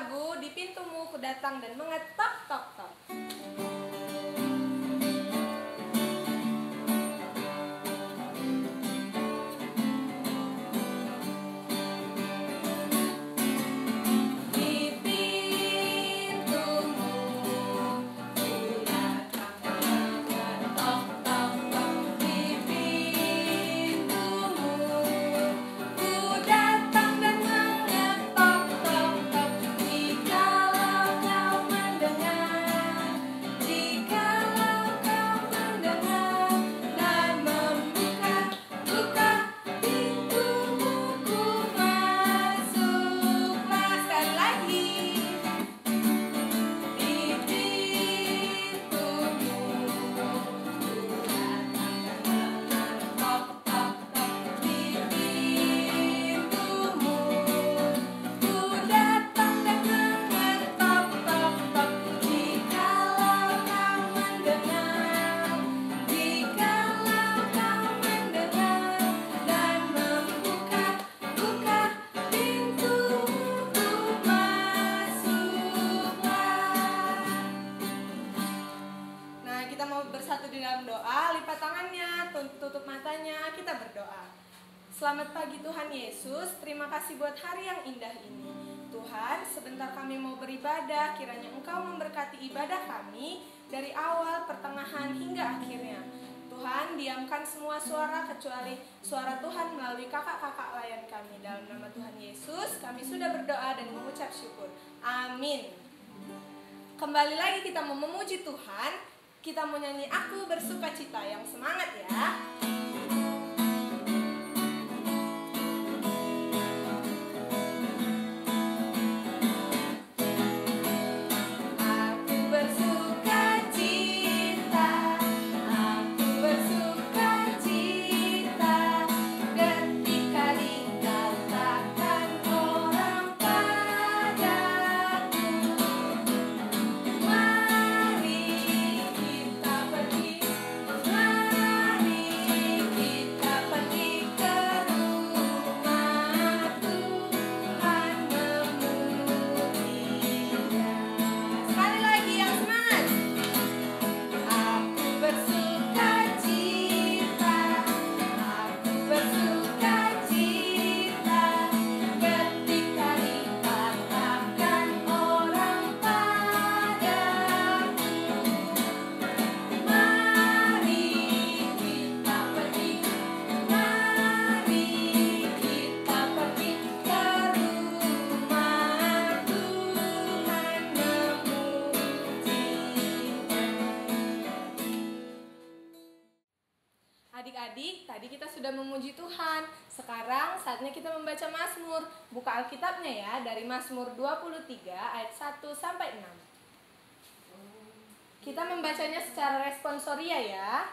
lagu Di Pintumu Ku Datang dan Mengetok Tok Tok. Tutup matanya, kita berdoa. Selamat pagi Tuhan Yesus, terima kasih buat hari yang indah ini. Tuhan, sebentar kami mau beribadah, kiranya Engkau memberkati ibadah kami dari awal, pertengahan, hingga akhirnya. Tuhan, diamkan semua suara kecuali suara Tuhan melalui kakak-kakak layan kami. Dalam nama Tuhan Yesus, kami sudah berdoa dan mengucap syukur. Amin. Kembali lagi kita mau memuji Tuhan. Kita mau nyanyi Aku Bersukacita, yang semangat ya. Adik-adik, tadi kita sudah memuji Tuhan. Sekarang saatnya kita membaca Mazmur. Buka Alkitabnya ya, dari Mazmur 23 ayat 1 sampai 6. Kita membacanya secara responsoria ya.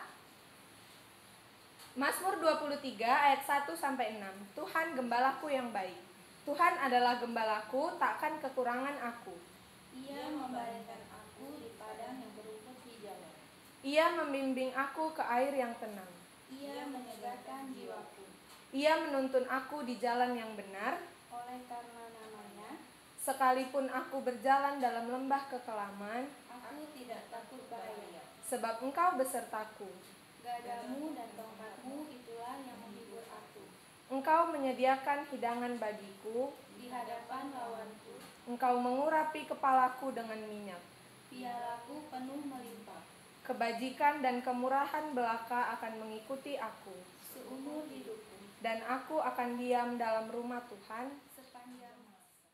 Mazmur 23 ayat 1 sampai 6. Tuhan gembalaku yang baik. Tuhan adalah gembalaku, takkan kekurangan aku. Ia membaringkan aku di padang yang berumput hijau. Ia membimbing aku ke air yang tenang. Ia menyegarkan jiwaku. Ia menuntun aku di jalan yang benar. Oleh karena namanya, sekalipun aku berjalan dalam lembah kekelaman, aku tidak takut bahaya. Sebab Engkau besertaku. Gadamu dan tongkatmu itulah yang menghibur aku. Engkau menyediakan hidangan bagiku. Di hadapan lawanku, Engkau mengurapi kepalaku dengan minyak. pialaku penuh melimpah. Kebajikan dan kemurahan belaka akan mengikuti aku. Seumur hidupku. Dan aku akan diam dalam rumah Tuhan sepanjang masa.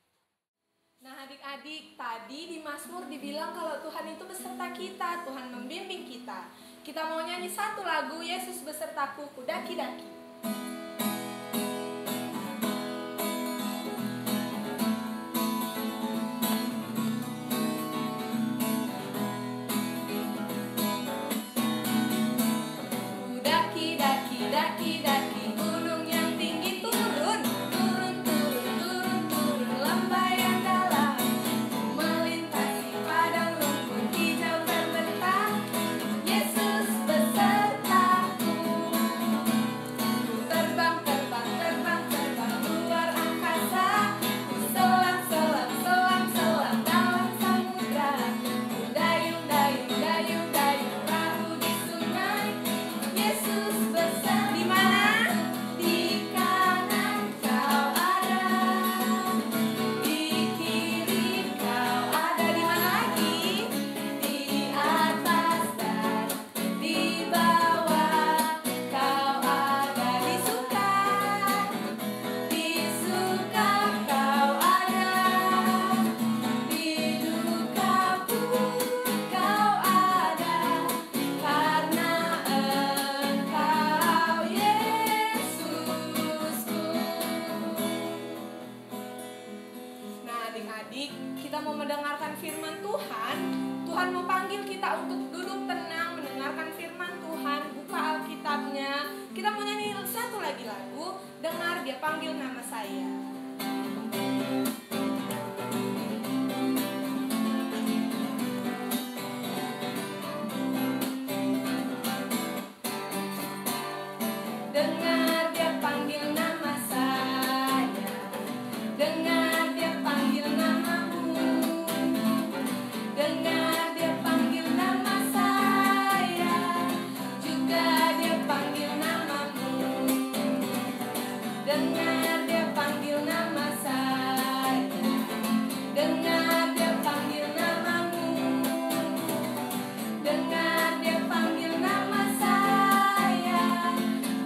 Nah adik-adik, tadi di Mazmur dibilang kalau Tuhan itu beserta kita, Tuhan membimbing kita. Kita mau nyanyi satu lagu, Yesus besertaku, ku daki-daki. Tuhan, Tuhan mau panggil kita untuk duduk tenang, mendengarkan firman Tuhan, buka Alkitabnya. Kita mau nyanyi satu lagi lagu, Dengar Dia Panggil Nama Saya. Dengar Dia panggil nama saya, dengar Dia panggil namamu, dengar Dia panggil nama saya, juga Dia panggil namamu. Dengar Dia panggil nama saya, dengar Dia panggil namamu, dengar Dia panggil nama saya,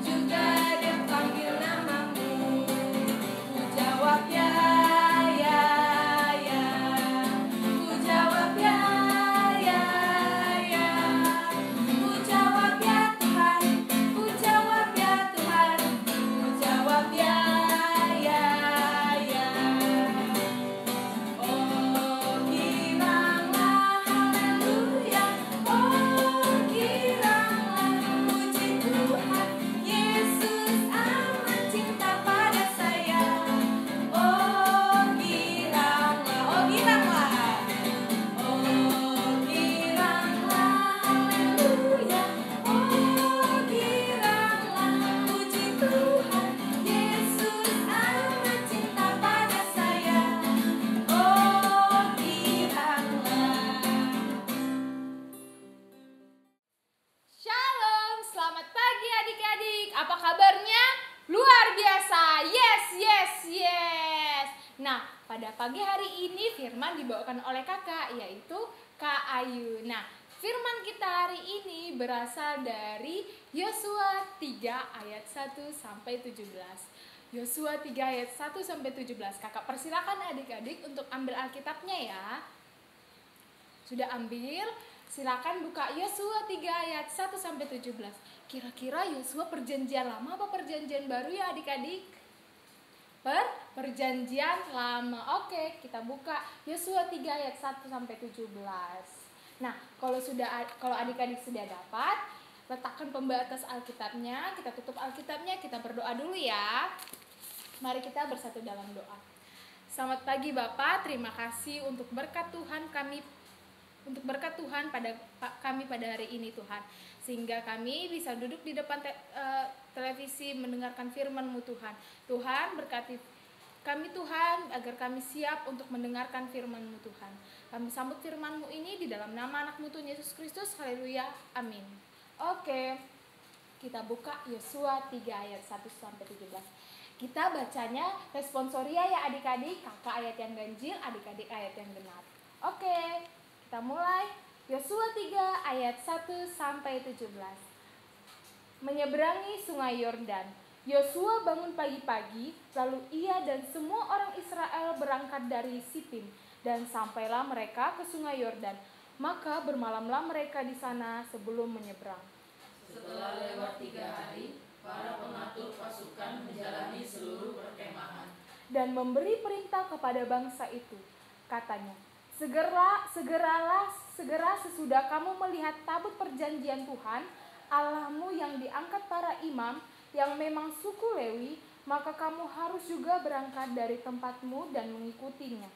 juga Dia panggil namamu. Ku jawab ya, ya, ya. Ku jawab ya, ya, ya. Ku jawab ya Tuhan, ku jawab ya Tuhan, ku jawab ya, ya, ya. Oh giranglah haleluya, oh giranglah puji Tuhan, Yesus amat cinta pada saya. Oh giranglah, oh giranglah, oh giranglah haleluya, oh giranglah puji Tuhan, Yesus amat cinta pada saya. Oh giranglah. Shalom, selamat pagi adik-adik. Apa kabarnya? Luar biasa. Yes, yes, yes. Nah, pada pagi hari ini firman dibawakan oleh kakak, yaitu Kak Ayu. Nah, firman kita hari ini berasal dari Yosua 3 ayat 1 sampai 17. Yosua 3 ayat 1 sampai 17. Kakak persilakan adik-adik untuk ambil Alkitabnya ya. Sudah ambil? Silakan buka Yosua 3 ayat 1 sampai 17. Kira-kira Yosua perjanjian lama apa perjanjian baru ya adik-adik? Perjanjian lama. Oke, kita buka Yosua 3 ayat 1 sampai 17. Nah, kalau adik-adik sudah dapat, letakkan pembatas Alkitabnya, kita tutup Alkitabnya, kita berdoa dulu ya. Mari kita bersatu dalam doa. Selamat pagi Bapak, terima kasih untuk berkat Tuhan pada kami pada hari ini Tuhan, sehingga kami bisa duduk di depan televisi mendengarkan firman-Mu Tuhan. Tuhan berkati kami Tuhan, agar kami siap untuk mendengarkan firman-Mu Tuhan. Kami sambut firman-Mu ini di dalam nama anak-Mu Tuhan Yesus Kristus. Haleluya, amin. Oke, kita buka Yosua 3 ayat 1 sampai 17. Kita bacanya responsoria ya adik-adik, kakak ayat yang ganjil, adik-adik ayat yang genap. Oke, kita mulai. Yosua 3 ayat 1 sampai 17. Menyeberangi sungai Yordan. Yosua bangun pagi-pagi, lalu ia dan semua orang Israel berangkat dari Sitim, dan sampailah mereka ke sungai Yordan. Maka bermalamlah mereka di sana sebelum menyeberang. Setelah lewat 3 hari, para pengatur pasukan menjalani seluruh perkemahan Dan memberi perintah kepada bangsa itu. Katanya, segera sesudah kamu melihat tabut perjanjian Tuhan, Allahmu yang diangkat para imam, yang memang suku Lewi, maka kamu harus juga berangkat dari tempatmu dan mengikutinya.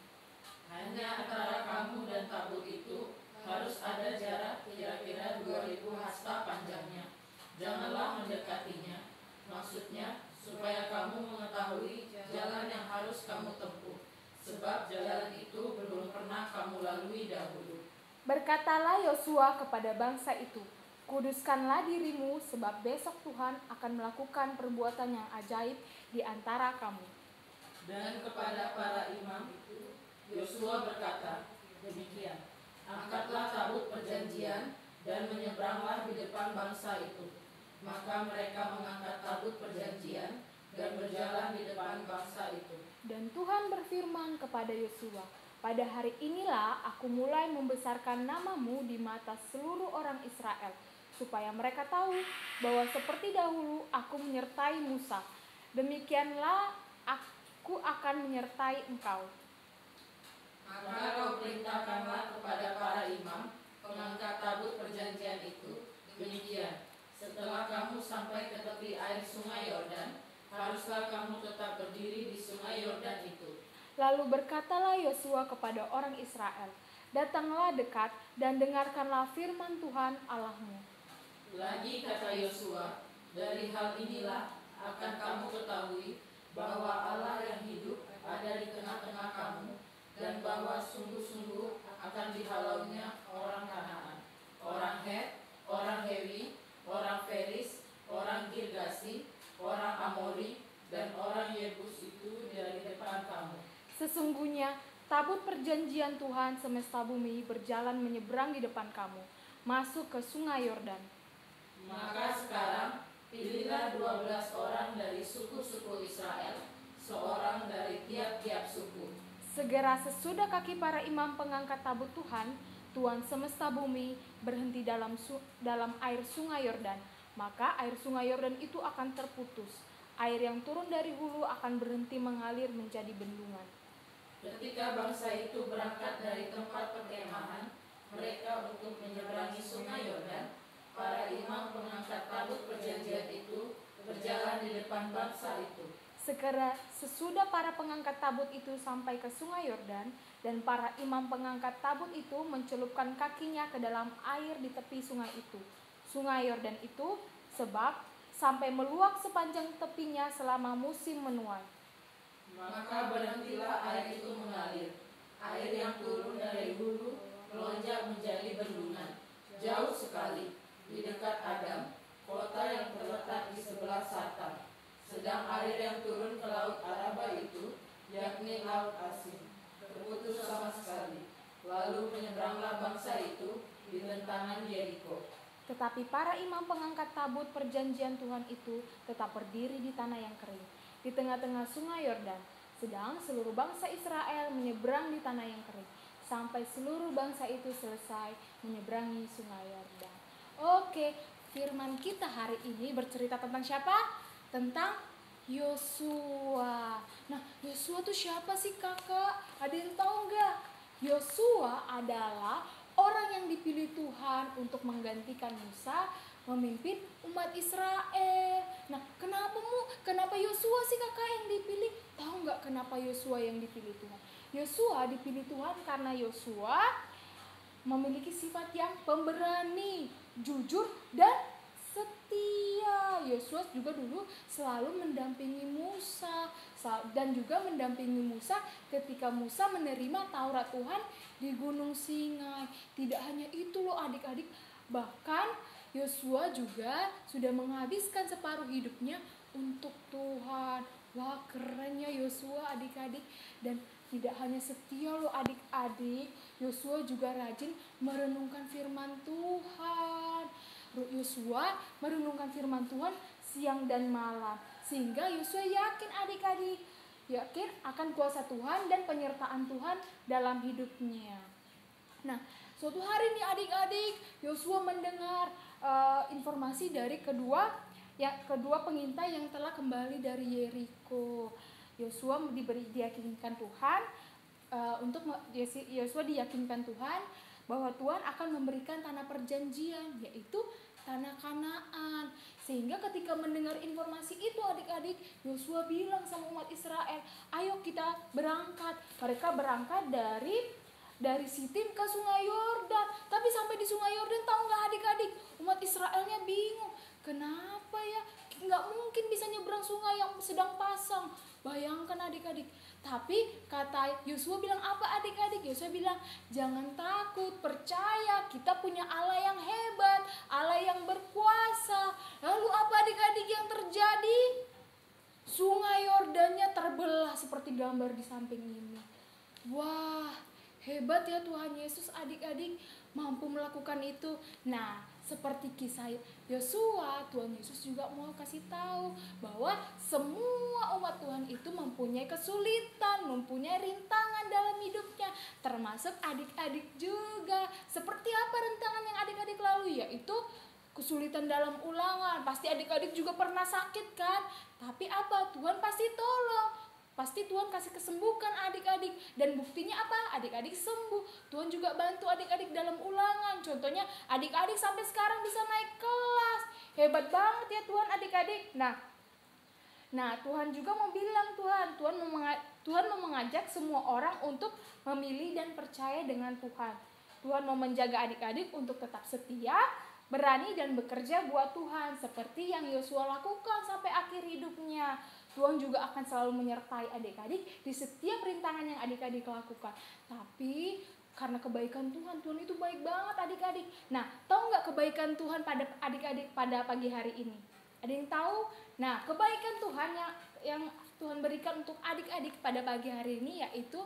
hanya antara kamu dan tabut itu harus ada jarak kira-kira 2000 hasta panjangnya. Janganlah mendekatinya, maksudnya supaya kamu mengetahui jalan yang harus kamu tempuh, sebab jalan itu belum pernah kamu lalui dahulu. Berkatalah Yosua kepada bangsa itu, kuduskanlah dirimu, sebab besok Tuhan akan melakukan perbuatan yang ajaib di antara kamu. Dan kepada para imam itu, Yosua berkata, demikian, angkatlah tabut perjanjian dan menyeberanglah di depan bangsa itu. Maka mereka mengangkat tabut perjanjian dan berjalan di depan bangsa itu. Dan Tuhan berfirman kepada Yosua, pada hari inilah aku mulai membesarkan namamu di mata seluruh orang Israel, supaya mereka tahu bahwa seperti dahulu aku menyertai Musa, demikianlah aku akan menyertai engkau. Maka kau perintahkanlah kepada sampai ke tepi air sungai Yordan, haruslah kamu tetap berdiri di sungai Yordan itu. Lalu berkatalah Yosua kepada orang Israel, datanglah dekat dan dengarkanlah firman Tuhan Allahmu. Lagi kata Yosua, dari hal inilah akan kamu ketahui bahwa Allah yang hidup ada di tengah-tengah kamu, dan bahwa sungguh-sungguh akan dihalaunya orang Kanaan, orang Het, orang Hewi, orang Feris, orang Girgasi, orang Amori, dan orang Yebus itu dari depan kamu. Sesungguhnya tabut perjanjian Tuhan semesta bumi berjalan menyeberang di depan kamu, masuk ke sungai Yordan. Maka sekarang pilihlah 12 orang dari suku-suku Israel, seorang dari tiap-tiap suku. Segera sesudah kaki para imam pengangkat tabut Tuhan, Tuhan semesta bumi berhenti dalam air sungai Yordan. Maka air sungai Yordan itu akan terputus. Air yang turun dari hulu akan berhenti mengalir menjadi bendungan. Ketika bangsa itu berangkat dari tempat perkemahan mereka untuk menyeberangi sungai Yordan, para imam pengangkat tabut perjanjian itu berjalan di depan bangsa itu. Segera sesudah para pengangkat tabut itu sampai ke sungai Yordan, dan para imam pengangkat tabut itu mencelupkan kakinya ke dalam air di tepi sungai itu, sungai Yordan itu, sebab sampai meluap sepanjang tepinya selama musim menuai. Maka berhentilah air itu mengalir. Air yang turun dari hulu melonjak menjadi bendungan, jauh sekali, di dekat Adam, kota yang terletak di sebelah Sartan. Sedang air yang turun ke laut Araba itu, yakni laut Asin, terputus sama sekali. Lalu menyeberanglah bangsa itu di tentangan Yeriko. Tetapi para imam pengangkat tabut perjanjian Tuhan itu tetap berdiri di tanah yang kering, di tengah-tengah sungai Yordan. Sedang seluruh bangsa Israel menyeberang di tanah yang kering, sampai seluruh bangsa itu selesai menyeberangi sungai Yordan. Oke, firman kita hari ini bercerita tentang siapa? Tentang Yosua. Nah, Yosua itu siapa sih kakak? Ada yang tahu nggak? Yosua adalah orang yang dipilih Tuhan untuk menggantikan Musa memimpin umat Israel. Nah, kenapa Yosua sih kakak yang dipilih? Tahu nggak kenapa Yosua yang dipilih Tuhan? Yosua dipilih Tuhan karena Yosua memiliki sifat yang pemberani, jujur, dan setia. Yosua juga dulu selalu mendampingi Musa dan juga mendampingi Musa ketika Musa menerima Taurat Tuhan di Gunung Sinai. Tidak hanya itu loh adik-adik, bahkan Yosua juga sudah menghabiskan separuh hidupnya untuk Tuhan. Wah, kerennya Yosua adik-adik. Dan tidak hanya setia loh adik-adik, Yosua juga rajin merenungkan firman Tuhan. Yosua merenungkan firman Tuhan siang dan malam, sehingga Yosua yakin adik-adik, yakin akan kuasa Tuhan dan penyertaan Tuhan dalam hidupnya. Nah, suatu hari nih adik-adik, Yosua mendengar informasi dari kedua pengintai yang telah kembali dari Yeriko. Yosua diyakinkan Tuhan Yosua diyakinkan Tuhan bahwa Tuhan akan memberikan tanah perjanjian, yaitu tanah Kanaan. Sehingga ketika mendengar informasi itu adik-adik, Yosua bilang sama umat Israel, ayo kita berangkat. Mereka berangkat dari Sitim ke sungai Yordan. Tapi sampai di sungai Yordan, tahu nggak adik-adik, umat Israelnya bingung. Kenapa ya? Nggak mungkin bisa nyebrang sungai yang sedang pasang. Bayangkan adik-adik. Tapi kata Yosua bilang apa adik-adik? Yosua bilang, jangan takut, percaya kita punya Allah yang hebat, Allah yang berkuasa. Lalu apa adik-adik yang terjadi? Sungai Yordannya terbelah seperti gambar di samping ini. Wah, hebat ya Tuhan Yesus adik-adik mampu melakukan itu. Nah, seperti kisah Yosua, Tuhan Yesus juga mau kasih tahu bahwa semua umat Tuhan itu mempunyai kesulitan, mempunyai rintangan dalam hidupnya, termasuk adik-adik juga. Seperti apa rintangan yang adik-adik lalui? Yaitu kesulitan dalam ulangan. Pasti adik-adik juga pernah sakit kan? Tapi apa? Tuhan pasti tolong. pasti Tuhan kasih kesembuhan adik-adik. Dan buktinya apa? Adik-adik sembuh. Tuhan juga bantu adik-adik dalam ulangan. Contohnya adik-adik sampai sekarang bisa naik kelas. Hebat banget ya Tuhan adik-adik. Nah, Tuhan juga mau bilang Tuhan mau mengajak semua orang untuk memilih dan percaya dengan Tuhan. Tuhan mau menjaga adik-adik untuk tetap setia, berani dan bekerja buat Tuhan seperti yang Yosua lakukan sampai akhir hidupnya. Tuhan juga akan selalu menyertai adik-adik di setiap rintangan yang adik-adik lakukan. Tapi karena kebaikan Tuhan, Tuhan itu baik banget adik-adik. Nah, tahu nggak kebaikan Tuhan pada adik-adik pada pagi hari ini? Ada yang tahu? Nah, kebaikan Tuhan yang Tuhan berikan untuk adik-adik pada pagi hari ini yaitu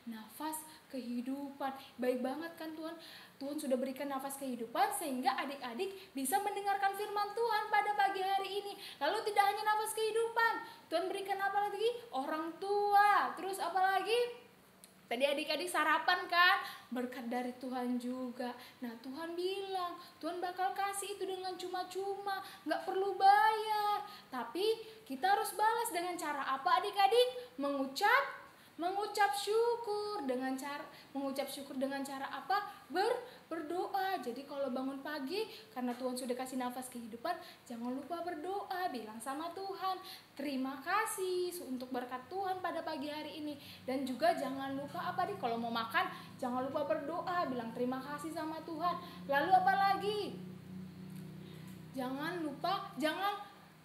nafas kehidupan. Baik banget kan Tuhan? Tuhan sudah berikan nafas kehidupan sehingga adik-adik bisa mendengarkan firman Tuhan pada pagi hari ini. Lalu tidak hanya nafas kehidupan, Tuhan berikan apa lagi? Orang tua. Terus apa lagi? Tadi adik-adik sarapan kan? Berkat dari Tuhan juga. Nah, Tuhan bilang, Tuhan bakal kasih itu dengan cuma-cuma, gak perlu bayar. Tapi kita harus balas dengan cara apa adik-adik? Mengucap syukur dengan cara apa? Berdoa. Jadi kalau bangun pagi karena Tuhan sudah kasih nafas kehidupan, jangan lupa berdoa, bilang sama Tuhan terima kasih untuk berkat Tuhan pada pagi hari ini. Dan juga jangan lupa apa nih, kalau mau makan jangan lupa berdoa, bilang terima kasih sama Tuhan. Lalu apa lagi? Jangan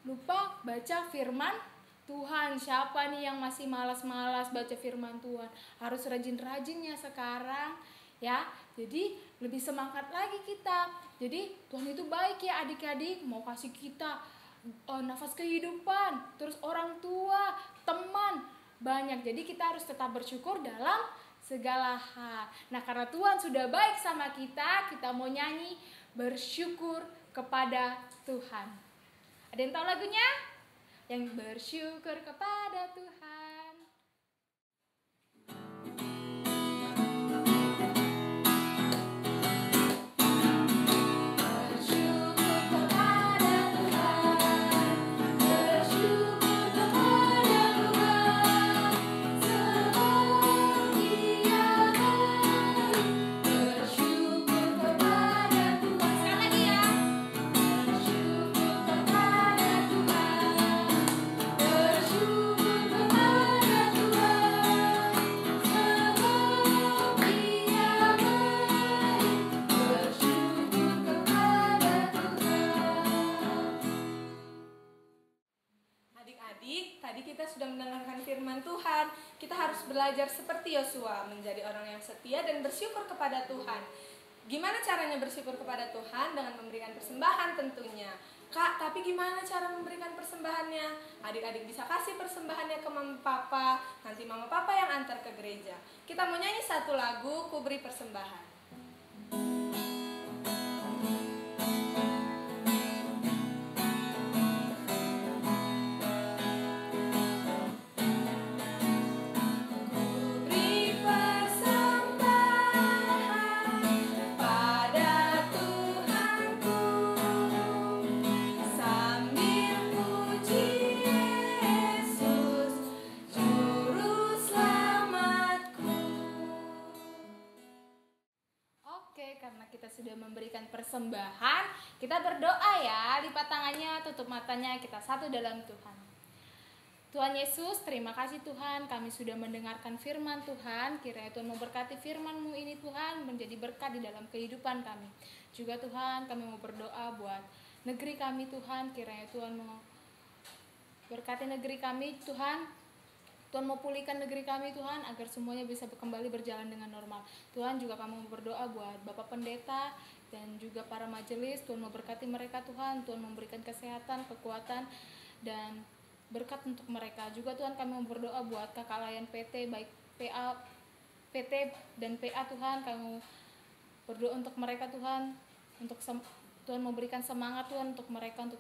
lupa baca firman Tuhan. Siapa nih yang masih malas-malas baca firman Tuhan? Harus rajin-rajinnya sekarang ya. Jadi lebih semangat lagi kita. Jadi Tuhan itu baik ya adik-adik, mau kasih kita nafas kehidupan, terus orang tua, teman, banyak. Jadi kita harus tetap bersyukur dalam segala hal. Nah, karena Tuhan sudah baik sama kita mau nyanyi bersyukur kepada Tuhan. Ada yang tahu lagunya? Yang bersyukur kepada Tuhan. Tadi kita sudah mendengarkan firman Tuhan. Kita harus belajar seperti Yosua, menjadi orang yang setia dan bersyukur kepada Tuhan. Gimana caranya bersyukur kepada Tuhan? Dengan memberikan persembahan tentunya. Kak, tapi gimana cara memberikan persembahannya? Adik-adik bisa kasih persembahannya ke mama papa. Nanti mama papa yang antar ke gereja. Kita mau nyanyi satu lagu, Ku Beri Persembahan. Karena kita sudah memberikan persembahan, kita berdoa ya, lipat tangannya, tutup matanya, kita satu dalam Tuhan. Tuhan Yesus, terima kasih Tuhan, kami sudah mendengarkan firman Tuhan. Kiranya Tuhan memberkati firman-Mu ini Tuhan, menjadi berkat di dalam kehidupan kami. Juga Tuhan, kami mau berdoa buat negeri kami Tuhan. Kiranya Tuhan mau berkati negeri kami Tuhan. Tuhan mau pulihkan negeri kami Tuhan, agar semuanya bisa kembali berjalan dengan normal. Tuhan, juga kami mau berdoa buat Bapak Pendeta dan juga para majelis. Tuhan mau berkati mereka Tuhan. Tuhan memberikan kesehatan, kekuatan dan berkat untuk mereka. Juga Tuhan, kami mau berdoa buat kakak layan PT, baik PT dan PA Tuhan. Kami mau berdoa untuk mereka Tuhan, Tuhan memberikan semangat Tuhan untuk mereka untuk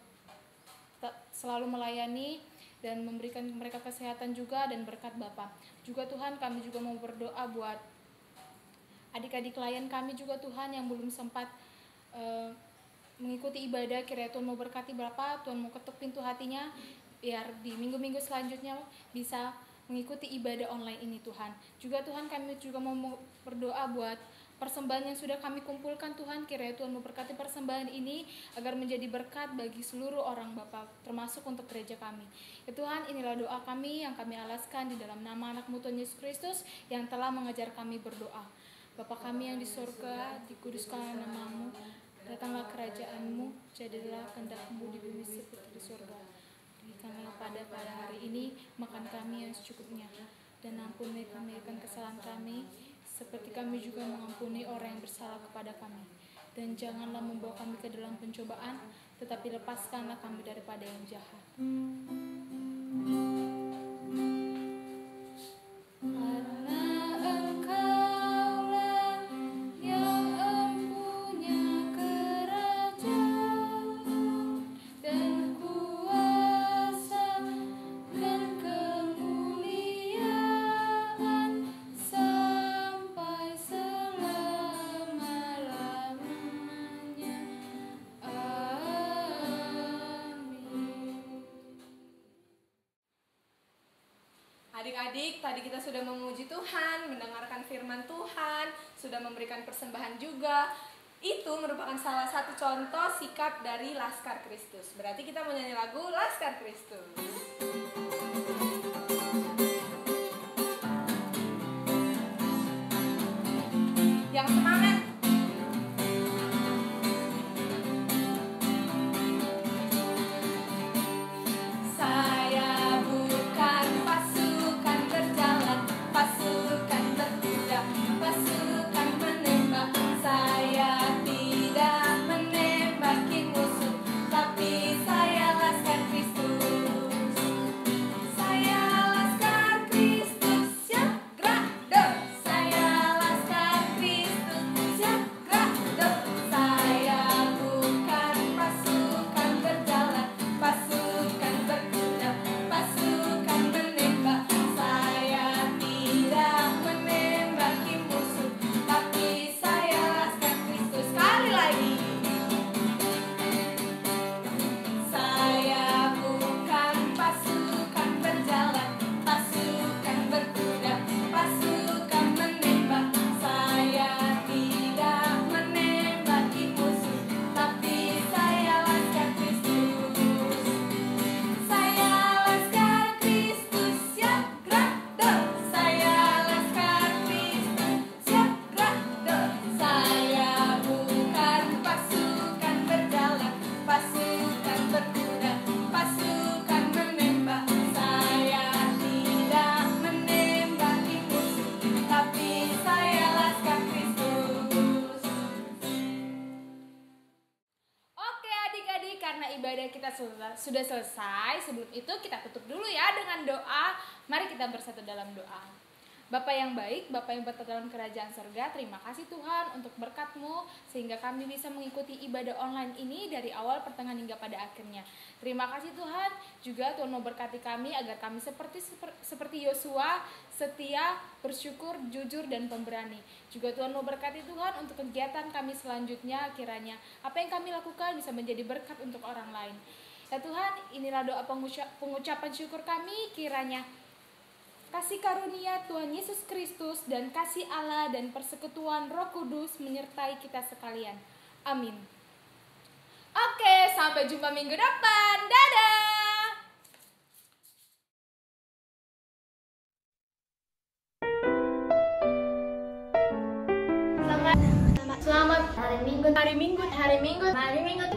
selalu melayani dan memberikan mereka kesehatan juga dan berkat Bapa. Juga Tuhan, kami juga mau berdoa buat adik-adik layan kami juga Tuhan yang belum sempat mengikuti ibadah. Kiranya Tuhan mau berkati Bapa, Tuhan mau ketuk pintu hatinya biar di minggu-minggu selanjutnya bisa mengikuti ibadah online ini Tuhan. Juga Tuhan kami juga mau berdoa buat persembahan yang sudah kami kumpulkan Tuhan. Kiranya Tuhan memberkati persembahan ini agar menjadi berkat bagi seluruh orang Bapa, termasuk untuk gereja kami. Ya Tuhan, inilah doa kami yang kami alaskan di dalam nama anak-Mu Tuhan Yesus Kristus yang telah mengajar kami berdoa. Bapa kami yang di surga, dikuduskanlah nama-Mu, datanglah kerajaan-Mu, jadilah kehendak-Mu di bumi seperti di surga. Berikanlah pada hari ini makan kami yang secukupnya, dan ampuni kami akan kesalahan kami, seperti kami juga mengampuni orang yang bersalah kepada kami. Dan janganlah membawa kami ke dalam pencobaan, tetapi lepaskanlah kami daripada yang jahat. Adik-adik, tadi kita sudah memuji Tuhan, mendengarkan firman Tuhan, sudah memberikan persembahan juga. Itu merupakan salah satu contoh sikap dari Laskar Kristus. Berarti kita mau nyanyi lagu Laskar Kristus. Yang semangat. Ibadah kita sudah selesai. Sebelum itu kita tutup dulu ya dengan doa. Mari kita bersatu dalam doa. Bapa yang baik, Bapa yang bertata dalam kerajaan surga, terima kasih Tuhan untuk berkat-Mu sehingga kami bisa mengikuti ibadah online ini dari awal, pertengahan hingga pada akhirnya. Terima kasih Tuhan, juga Tuhan mau berkati kami agar kami seperti Yosua, setia, bersyukur, jujur, dan pemberani. Juga Tuhan mau berkati Tuhan untuk kegiatan kami selanjutnya, kiranya apa yang kami lakukan bisa menjadi berkat untuk orang lain. Ya Tuhan, inilah doa pengucapan syukur kami, kiranya kasih karunia Tuhan Yesus Kristus dan kasih Allah dan persekutuan Roh Kudus menyertai kita sekalian. Amin. Oke, sampai jumpa minggu depan. Dadah! Selamat hari Minggu teman-teman. Hari Minggu.